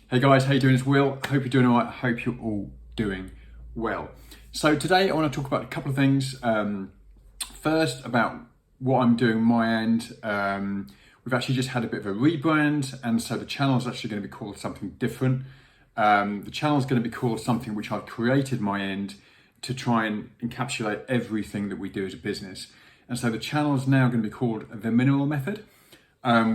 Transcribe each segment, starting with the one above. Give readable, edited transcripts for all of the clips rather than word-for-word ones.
Hey guys, how you doing? It's Will. Hope you're doing all right. Hope you're all doing well. So today I want to talk about a couple of things. First, about what I'm doing on my end. We've actually just had a bit of a rebrand, and so the channel is actually going to be called something different. The channel is going to be called something which I've created my end to try and encapsulate everything that we do as a business. And so the channel is now going to be called The Mineral Method,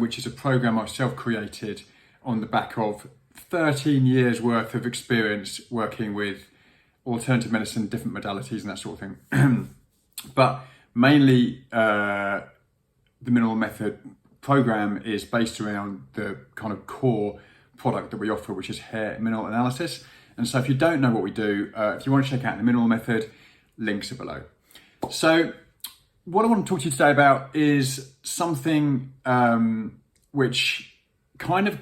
which is a program I've self-created on the back of 13 years worth of experience working with alternative medicine, different modalities and that sort of thing. But mainly the Mineral Method program is based around the kind of core product that we offer, which is hair mineral analysis. And so if you don't know what we do, if you want to check out the Mineral Method, links are below. So what I want to talk to you today about is something which kind of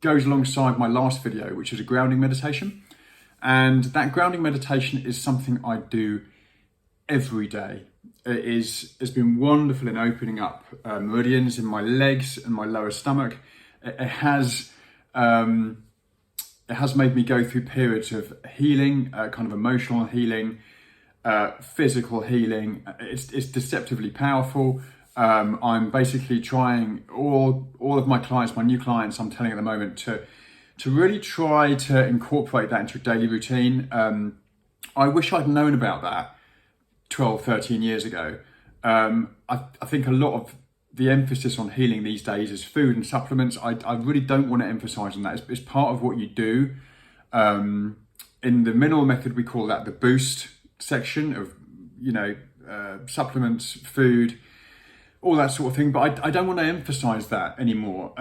goes alongside my last video, which is a grounding meditation. And that grounding meditation is something I do every day. It's been wonderful in opening up meridians in my legs and my lower stomach. It has made me go through periods of healing, kind of emotional healing, physical healing. It's deceptively powerful. I'm basically trying all of my clients, my new clients, I'm telling at the moment to really try to incorporate that into a daily routine. I wish I'd known about that 12, 13 years ago. I think a lot of the emphasis on healing these days is food and supplements. I really don't want to emphasize on that. It's part of what you do. In the Mineral Method, we call that the boost section of, supplements, food, all that sort of thing. But I don't want to emphasize that anymore.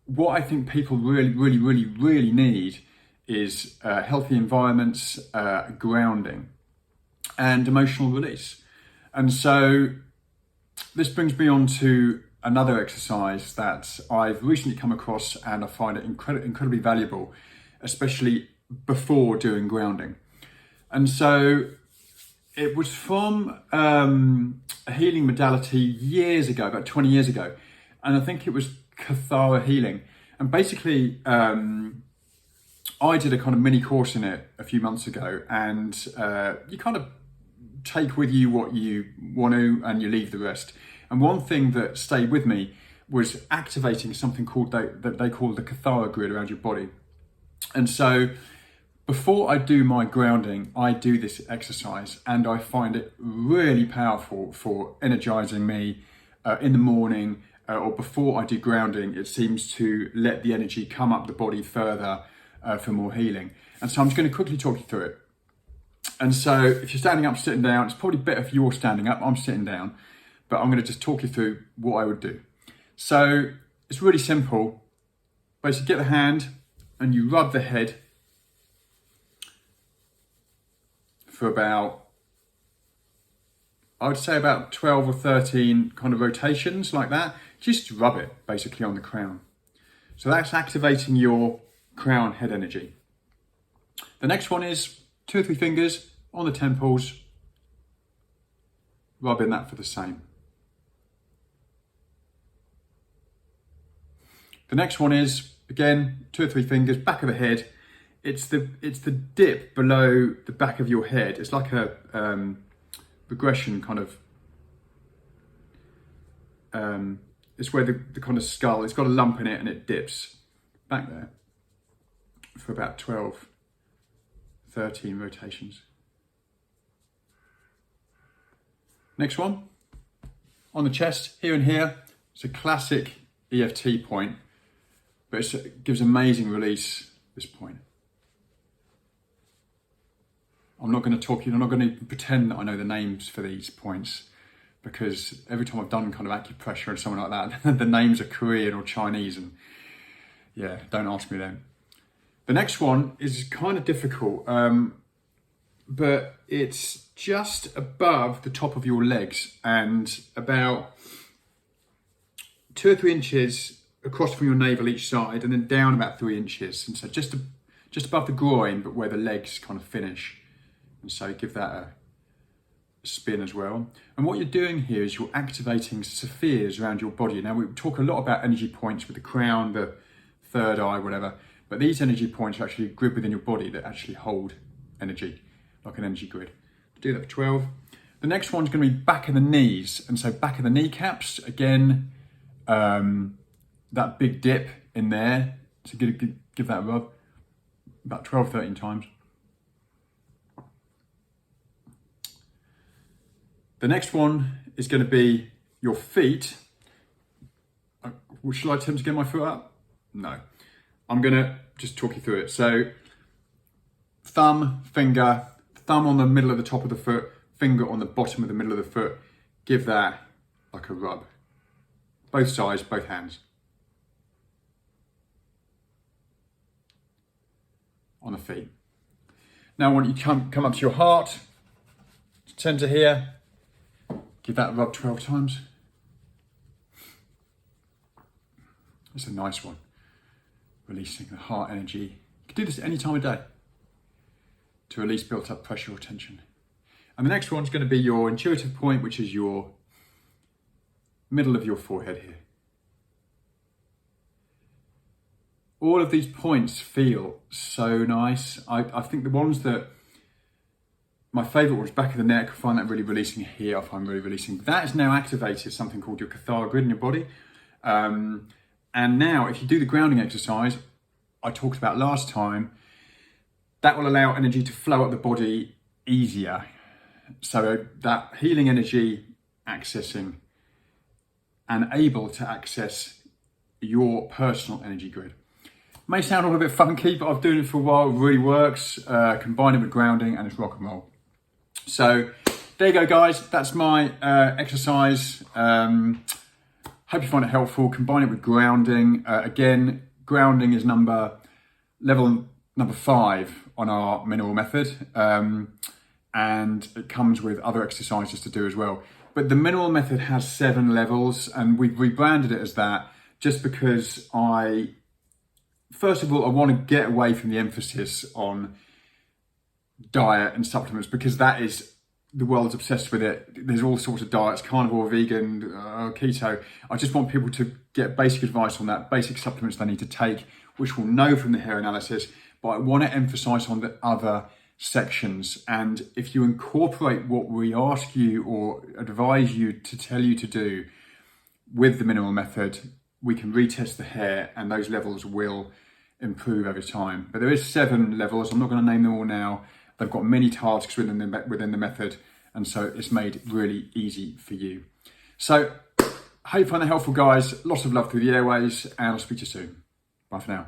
What I think people really need is healthy environments, grounding, and emotional release. And so this brings me on to another exercise that I've recently come across, and I find it incredibly valuable, especially before doing grounding. And so it was from a healing modality years ago, about 20 years ago. And I think it was Cathara healing. And basically, I did a kind of mini course in it a few months ago, and you kind of take with you what you want to and you leave the rest. And one thing that stayed with me was activating something that they call the Kathara Grid around your body. And so before I do my grounding, I do this exercise, and I find it really powerful for energizing me in the morning or before I do grounding. It seems to let the energy come up the body further for more healing. And so I'm just going to quickly talk you through it. And so if you're standing up, sitting down, it's probably better if you're standing up. I'm sitting down, but I'm going to just talk you through what I would do. So it's really simple. Basically, get the hand and you rub the head for about, I would say about 12 or 13 kind of rotations like that. Just rub it basically on the crown. So that's activating your crown head energy. The next one is 2 or 3 fingers on the temples, rubbing that for the same. The next one is, again, 2 or 3 fingers, back of the head. It's the dip below the back of your head. It's like a regression kind of, it's where the kind of skull, it's got a lump in it and it dips back there for about 12, 13 rotations. Next one, on the chest, here and here. It's a classic EFT point, but it gives amazing release, this point. I'm not going to pretend that I know the names for these points, because every time I've done kind of acupressure or something like that, the names are Korean or Chinese, and yeah, don't ask me then. The next one is kind of difficult, but it's just above the top of your legs and about 2 or 3 inches across from your navel each side, and then down about 3 inches. And so just above the groin, but where the legs kind of finish. And so give that a spin as well. And what you're doing here is you're activating spheres around your body. Now we talk a lot about energy points with the crown, the third eye, whatever. But these energy points are actually a grid within your body that actually hold energy, like an energy grid. Do that for 12. The next one's going to be back of the knees. And so back of the kneecaps, again, that big dip in there. So give that a rub about 12, 13 times. The next one is going to be your feet. Shall I attempt to get my foot up? No. I'm going to just talk you through it. So thumb, finger, thumb on the middle of the top of the foot, finger on the bottom of the middle of the foot. Give that like a rub. Both sides, both hands. On the feet. Now I want you to come up to your heart, center here. Give that a rub 12 times. It's a nice one. Releasing the heart energy. You can do this any time of day to release built up pressure or tension. And the next one's going to be your intuitive point, which is your middle of your forehead here. All of these points feel so nice. I think the ones that, my favourite was back of the neck. I find that really releasing here. I find really releasing. That has now activated something called your Kathara Grid in your body. And now if you do the grounding exercise I talked about last time, that will allow energy to flow up the body easier. So that healing energy accessing and able to access your personal energy grid. May sound a little bit funky, but I've been doing it for a while. It really works. Combine it with grounding and it's rock and roll. So there you go, guys. That's my exercise. Hope you find it helpful. Combine it with grounding. Again, grounding is level number 5 on our mineral method. And it comes with other exercises to do as well. But the mineral method has 7 levels and we've rebranded it as that just because first of all, I want to get away from the emphasis on diet and supplements because that is, the world's obsessed with it. There's all sorts of diets, carnivore, vegan, keto. I just want people to get basic advice on that, basic supplements they need to take, which we'll know from the hair analysis, but I want to emphasize on the other sections. And if you incorporate what we ask you or advise you to tell you to do with the mineral method, we can retest the hair and those levels will improve over time. But there is 7 levels. I'm not going to name them all now. They've got many tasks within the method, and so it's made really easy for you. So, hope you find that helpful, guys. Lots of love through the airways, and I'll speak to you soon. Bye for now.